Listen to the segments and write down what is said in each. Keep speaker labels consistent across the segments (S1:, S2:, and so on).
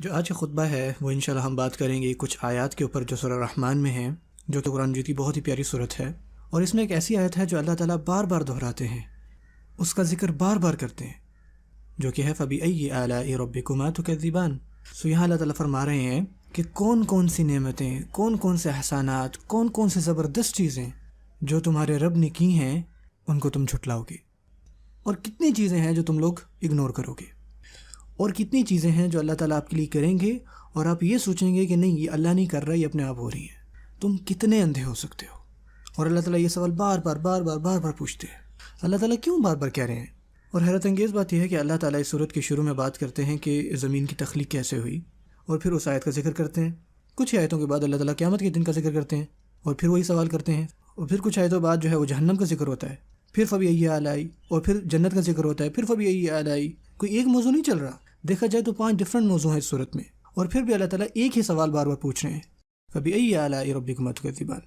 S1: جو آج کا خطبہ ہے وہ انشاءاللہ ہم بات کریں گے کچھ آیات کے اوپر جو سورہ الرحمن میں ہیں، جو کہ قرآن مجید کی بہت ہی پیاری صورت ہے، اور اس میں ایک ایسی آیت ہے جو اللہ تعالیٰ بار بار دہراتے ہیں، اس کا ذکر بار بار کرتے ہیں، جو کہ ہے فَبِأَيِّ آلَاءِ رَبِّكُمَا تُكَذِّبَانِ۔ یہاں اللہ تعالیٰ فرما رہے ہیں کہ کون کون سی نعمتیں، کون کون سے احسانات، کون کون سے زبردست چیزیں جو تمہارے رب نے کی ہیں ان کو تم جھٹلاؤ گے، اور کتنی چیزیں ہیں جو تم لوگ اگنور کرو گے، اور کتنی چیزیں ہیں جو اللہ تعالیٰ آپ کے لیے کریں گے اور آپ یہ سوچیں گے کہ نہیں یہ اللہ نہیں کر رہا، یہ اپنے آپ ہو رہی ہے۔ تم کتنے اندھے ہو سکتے ہو؟ اور اللہ تعالیٰ یہ سوال بار بار پوچھتے ہیں۔ اللہ تعالیٰ کیوں بار بار کہہ رہے ہیں؟ اور حیرت انگیز بات یہ ہے کہ اللہ تعالیٰ اس سورت کے شروع میں بات کرتے ہیں کہ زمین کی تخلیق کیسے ہوئی، اور پھر اس آیت کا ذکر کرتے ہیں۔ کچھ آیتوں کے بعد اللہ تعالیٰ قیامت کے دن کا ذکر کرتے ہیں، اور پھر وہی سوال کرتے ہیں، اور پھر کچھ آیتوں بعد جو ہے وہ جہنم کا ذکر ہوتا ہے، پھر فَبِأَيِّ آلَاءِ، اور پھر جنت کا ذکر ہوتا ہے، پھر فَبِأَيِّ آلَاءِ۔ کوئی ایک موضوع نہیں چل رہا، دیکھا جائے تو 5 ڈفرینٹ موضوع ہیں اس صورت میں، اور پھر بھی اللہ تعالیٰ ایک ہی سوال بار بار پوچھ رہے ہیں، فَبِأَيِّ آلَاءِ رَبِّكُمَا تُكَذِّبَانِ۔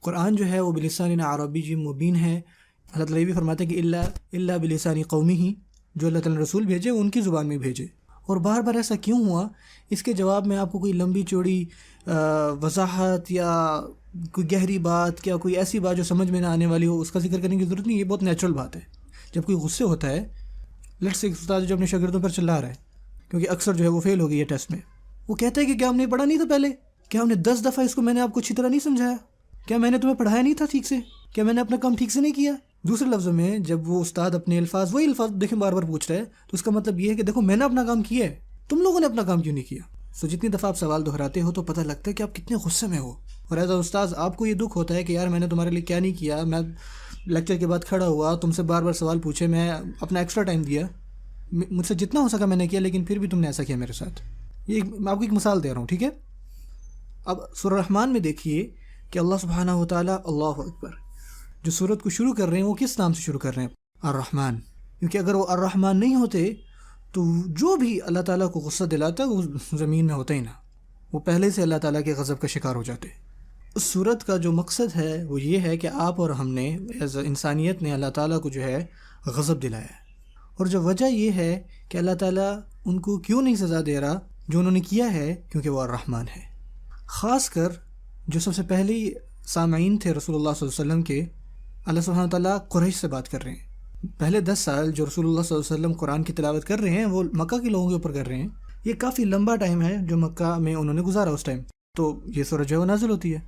S1: قرآن جو ہے وہ بلسان عربی مبین ہے۔ اللہ تعالیٰ یہ بھی فرماتے ہیں کہ اللہ بلسان قومی، جو اللہ تعالیٰ نے رسول بھیجے وہ ان کی زبان میں بھیجے۔ اور بار بار ایسا کیوں ہوا؟ اس کے جواب میں آپ کو کوئی لمبی چوڑی وضاحت یا کوئی گہری بات یا کوئی ایسی بات جو سمجھ میں نہ آنے والی ہو اس کا ذکر کرنے کی ضرورت نہیں۔ یہ بہت نیچرل بات ہے۔ جب کوئی غصے ہوتا ہے، لیٹس سے استاد جو اپنے شاگردوں پر چلا رہا ہے کیونکہ اکثر جو ہے وہ فیل ہو گئی ہے ٹیسٹ میں، وہ کہتا ہے کہ کیا ہم نے پڑھا نہیں تھا پہلے؟ کیا ہم نے 10 دفعہ اس کو میں نے آپ کو اچھی طرح نہیں سمجھایا؟ کیا میں نے تمہیں پڑھایا نہیں تھا ٹھیک سے؟ کیا میں نے اپنا کام ٹھیک سے نہیں کیا؟ دوسرے لفظوں میں جب وہ استاد اپنے وہی الفاظ دیکھیں بار بار پوچھ رہا ہے تو اس کا مطلب یہ ہے کہ دیکھو میں نے اپنا کام کیا ہے، تم لوگوں نے اپنا کام کیوں نہیں کیا؟ جتنی دفعہ آپ سوال دہراتے ہو تو پتہ لگتا ہے کہ آپ کتنے غصے میں ہو، اور ایز اے استاذ آپ کو یہ دکھ ہوتا ہے کہ یار میں نے تمہارے لیے کیا نہیں کیا، میں لیکچر کے بعد کھڑا ہوا، تم سے بار بار سوال پوچھے، میں اپنا ایکسٹرا ٹائم دیا، مجھ سے جتنا ہو سکا میں نے کیا، لیکن پھر بھی تم نے ایسا کیا میرے ساتھ۔ یہ میں آپ کو ایک مثال دے رہا ہوں، ٹھیک ہے؟ اب سورہ الرحمن میں دیکھیے کہ اللہ سبحانہ و تعالیٰ، اللہ اکبر، جو سورت کو شروع کر رہے ہیں وہ کس نام سے شروع کر رہے ہیں؟ الرحمن۔ کیونکہ اگر وہ الرحمن نہیں ہوتے تو جو بھی اللہ تعالیٰ کو غصہ دلاتا وہ زمین میں ہوتا ہی نہ، وہ پہلے سے اللہ تعالیٰ کے غضب کا شکار ہو جاتے۔ اس سورت کا جو مقصد ہے وہ یہ ہے کہ آپ اور ہم نے ایز انسانیت نے اللہ تعالیٰ کو جو ہے غضب دلایا ہے، اور جو وجہ یہ ہے کہ اللہ تعالیٰ ان کو کیوں نہیں سزا دے رہا جو انہوں نے کیا ہے، کیونکہ وہ الرحمن ہے۔ خاص کر جو سب سے پہلے سامعین تھے رسول اللہ صلی اللہ علیہ وسلم کے، اللہ سبحانہ تعالیٰ قریش سے بات کر رہے ہیں۔ پہلے 10 سال جو رسول اللہ صلی اللہ علیہ وسلم قرآن کی تلاوت کر رہے ہیں وہ مکہ کے لوگوں کے اوپر کر رہے ہیں۔ یہ کافی لمبا ٹائم ہے جو مکہ میں انہوں نے گزارا اس ٹائم، تو یہ سورہ جو ہے نازل ہوتی ہے۔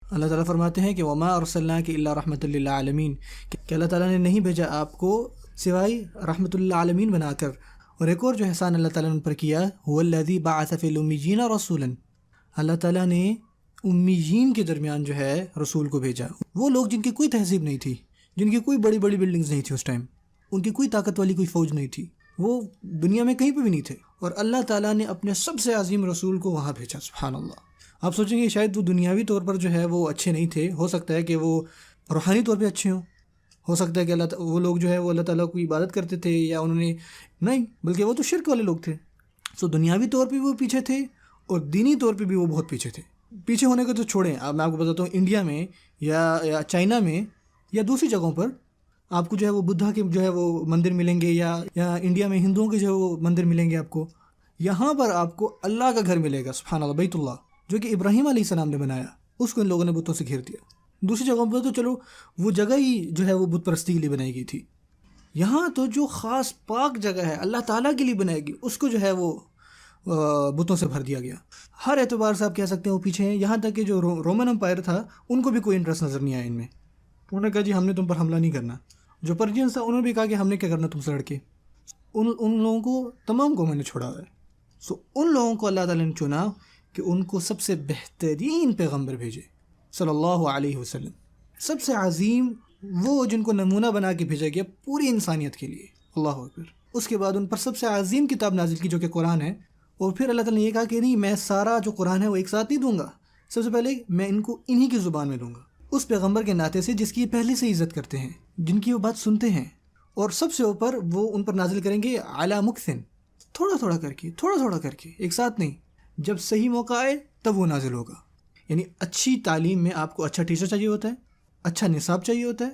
S1: اللہ تعالیٰ فرماتے ہیں کہ وَمَا أَرْسَلْنَاكَ إِلَّا رَحْمَةً لِّلْعَالَمِينَ، کہ اللہ تعالیٰ نے نہیں بھیجا آپ کو سوائے رحمۃ للعالمین بنا کر۔ اور ایک اور جو احسان اللہ تعالیٰ نے ان پر کیا، هُوَ الَّذِي بَعَثَ فِي الْأُمِّيِّينَ رَسُولًا، اللہ تعالیٰ نے امیین کے درمیان جو ہے رسول کو بھیجا۔ وہ لوگ جن کی کوئی تہذیب نہیں تھی، جن کی کوئی بڑی بڑی بلڈنگز نہیں تھی اس ٹائم، ان کی کوئی طاقت والی کوئی فوج نہیں تھی، وہ دنیا میں کہیں پہ بھی نہیں تھے، اور اللہ تعالیٰ نے اپنے سب سے عظیم رسول کو وہاں بھیجا۔ سبحان اللہ۔ آپ سوچیں گے شاید وہ دنیاوی طور پر جو ہے وہ اچھے نہیں تھے، ہو سکتا ہے کہ وہ روحانی طور پہ اچھے ہوں، ہو سکتا ہے کہ وہ لوگ جو ہے وہ اللہ تعالیٰ کو عبادت کرتے تھے، یا انہوں نے نہیں، بلکہ وہ تو شرک والے لوگ تھے۔ دنیاوی طور پہ بھی وہ پیچھے تھے، اور دینی طور پہ بھی وہ بہت پیچھے تھے۔ پیچھے ہونے کو تو چھوڑیں، اب میں آپ کو بتاتا ہوں انڈیا میں یا چائنا میں یا دوسری جگہوں پر آپ کو جو ہے وہ بدھا کے جو ہے وہ مندر ملیں گے، یا انڈیا میں ہندوؤں کے جو ہے وہ مندر ملیں گے آپ کو۔ یہاں پر آپ کو اللہ کا گھر ملے گا، سبحان اللہ، بیت اللہ، جو کہ ابراہیم علیہ السلام نے بنایا، اس کو ان لوگوں نے بتوں سے گھیر دیا۔ دوسری جگہوں پر تو چلو وہ جگہ ہی جو ہے وہ بت پرستی کے لیے بنائی گئی تھی، یہاں تو جو خاص پاک جگہ ہے اللہ تعالیٰ کے لیے بنائی گئی، اس کو جو ہے وہ بتوں سے بھر دیا گیا۔ ہر اعتبار سے آپ کہہ سکتے ہیں وہ پیچھے ہیں، یہاں تک کہ جو رومن امپائر تھا ان کو بھی کوئی انٹرسٹ نظر نہیں آیا ان میں۔ انہوں نے کہا جی ہم نے تم پر حملہ نہیں کرنا۔ جو پرجینس تھا انہوں نے بھی کہا کہ ہم نے کیا کرنا تم سے لڑ کے۔ ان لوگوں کو تمام قوموں نے چھوڑا ہے۔ ان لوگوں کو اللہ تعالیٰ نے چنا کہ ان کو سب سے بہترین پیغمبر بھیجے صلی اللہ علیہ وسلم، سب سے عظیم، وہ جن کو نمونہ بنا کے بھیجا گیا پوری انسانیت کے لیے، اللہ اکبر۔ اس کے بعد ان پر سب سے عظیم کتاب نازل کی جو کہ قرآن ہے، اور پھر اللہ تعالیٰ نے یہ کہا کہ نہیں میں سارا جو قرآن ہے وہ ایک ساتھ نہیں دوں گا، سب سے پہلے میں ان کو انہی کی زبان میں دوں گا، اس پیغمبر کے ناطے سے جس کی پہلے سے عزت کرتے ہیں، جن کی وہ بات سنتے ہیں، اور سب سے اوپر وہ ان پر نازل کریں گے علی مکثن، تھوڑا تھوڑا کر کے ایک ساتھ نہیں، جب صحیح موقع آئے تب وہ نازل ہوگا۔ یعنی اچھی تعلیم میں آپ کو اچھا ٹیچر چاہیے ہوتا ہے، اچھا نصاب چاہیے ہوتا ہے،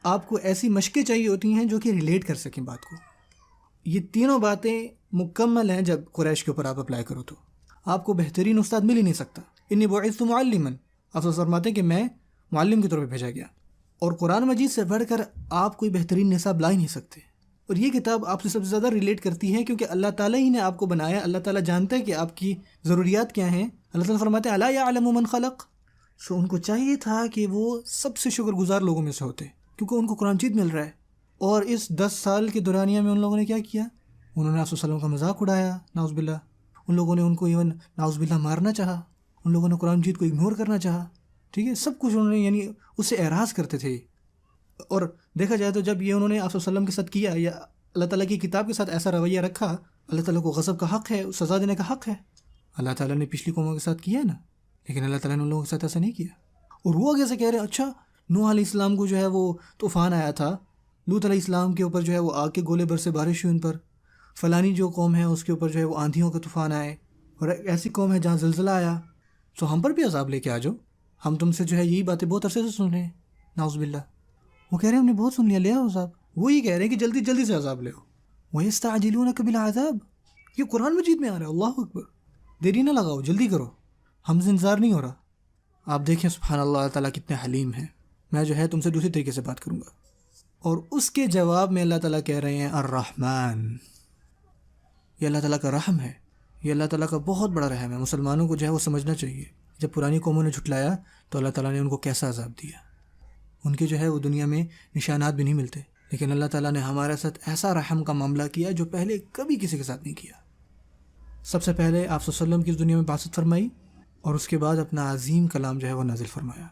S1: آپ کو ایسی مشقیں چاہیے ہوتی ہیں جو کہ ریلیٹ کر سکیں بات کو۔ یہ تینوں باتیں مکمل ہیں جب قریش کے اوپر آپ اپلائی کرو تو آپ کو بہترین استاد مل ہی نہیں سکتا. انی بعثت معلما، آپ فرماتے ہیں کہ میں معلم کے طور پہ بھیجا گیا، اور قرآن مجید سے بڑھ کر آپ کوئی بہترین نصاب لا ہی نہیں سکتے. اور یہ کتاب آپ سے سب سے زیادہ ریلیٹ کرتی ہے کیونکہ اللہ تعالیٰ ہی نے آپ کو بنایا، اللہ تعالیٰ جانتا ہے کہ آپ کی ضروریات کیا ہیں. اللہ تعالیٰ فرماتے ہیں الا یعلم من خلق. سو ان کو چاہیے تھا کہ وہ سب سے شکر گزار لوگوں میں سے ہوتے کیونکہ ان کو قرآن مجید مل رہا ہے. اور اس 10 سال کے دورانیہ میں ان لوگوں نے کیا کیا؟ انہوں نے آپ صلی اللہ علیہ وسلم کا مذاق اڑایا، نعوذ باللہ. ان لوگوں نے ان کو ایون نعوذ باللہ مارنا چاہا، ان لوگوں نے قرآن مجید کو اگنور کرنا چاہا. ٹھیک ہے، سب کچھ انہوں نے یعنی اس سے اعراض کرتے تھے. اور دیکھا جائے تو جب یہ انہوں نے آپ صلی اللہ علیہ وسلم کے ساتھ کیا یا اللہ تعالیٰ کی کتاب کے ساتھ ایسا رویہ رکھا، اللہ تعالیٰ کو غضب کا حق ہے، سزا دینے کا حق ہے. اللہ تعالیٰ نے پچھلی قوموں کے ساتھ کیا ہے نا، لیکن اللہ تعالیٰ نے ان لوگوں کے ساتھ ایسا نہیں کیا. اور وہ آگے سے کہہ رہے ہیں اچھا نوح علیہ السلام کو جو ہے وہ طوفان آیا تھا، لوط علیہ السلام کے اوپر جو ہے وہ آگ کے گولے برسے بارش ہوئی ان پر، فلانی جو قوم ہے اس کے اوپر جو ہے وہ آندھیوں کے طوفان آئے، اور ایسی قوم ہے جہاں زلزلہ آیا. سو ہم پر بھی عذاب لے کے آ جاؤ، ہم تم سے جو ہے یہی باتیں بہت عرصے سے سن رہے ہیں. نعوذ باللہ. وہ کہہ رہے ہیں ہم نے بہت سن لیا، لے آؤ عذاب. وہ یہ کہہ رہے ہیں کہ جلدی جلدی سے عذاب لے آؤ. وَيَسْتَعْجِلُونَكَ بِالْعَذَابِ، یہ قرآن مجید میں آ رہا ہے. اللہ اکبر، دیری نہ لگاؤ، جلدی کرو، ہم سے انتظار نہیں ہو رہا. آپ دیکھیں سبحان اللہ، اللہ تعالیٰ کتنے حلیم ہیں. میں جو ہے تم سے دوسری طریقے سے بات کروں گا. اور اس کے جواب میں اللہ تعالیٰ کہہ رہے ہیں الرحمن. یہ اللہ تعالیٰ کا رحم ہے، یہ اللہ تعالیٰ کا بہت بڑا رحم ہے. مسلمانوں کو جو ہے وہ سمجھنا چاہیے. جب پرانی قوموں نے جھٹلایا تو اللہ تعالیٰ نے ان کو کیسا عذاب دیا. ان کے جو ہے وہ دنیا میں نشانات بھی نہیں ملتے، لیکن اللہ تعالیٰ نے ہمارے ساتھ ایسا رحم کا معاملہ کیا جو پہلے کبھی کسی کے ساتھ نہیں کیا. سب سے پہلے آپ صلی اللہ علیہ وسلم کی اس دنیا میں بعثت فرمائی، اور اس کے بعد اپنا عظیم کلام جو ہے وہ نازل فرمایا.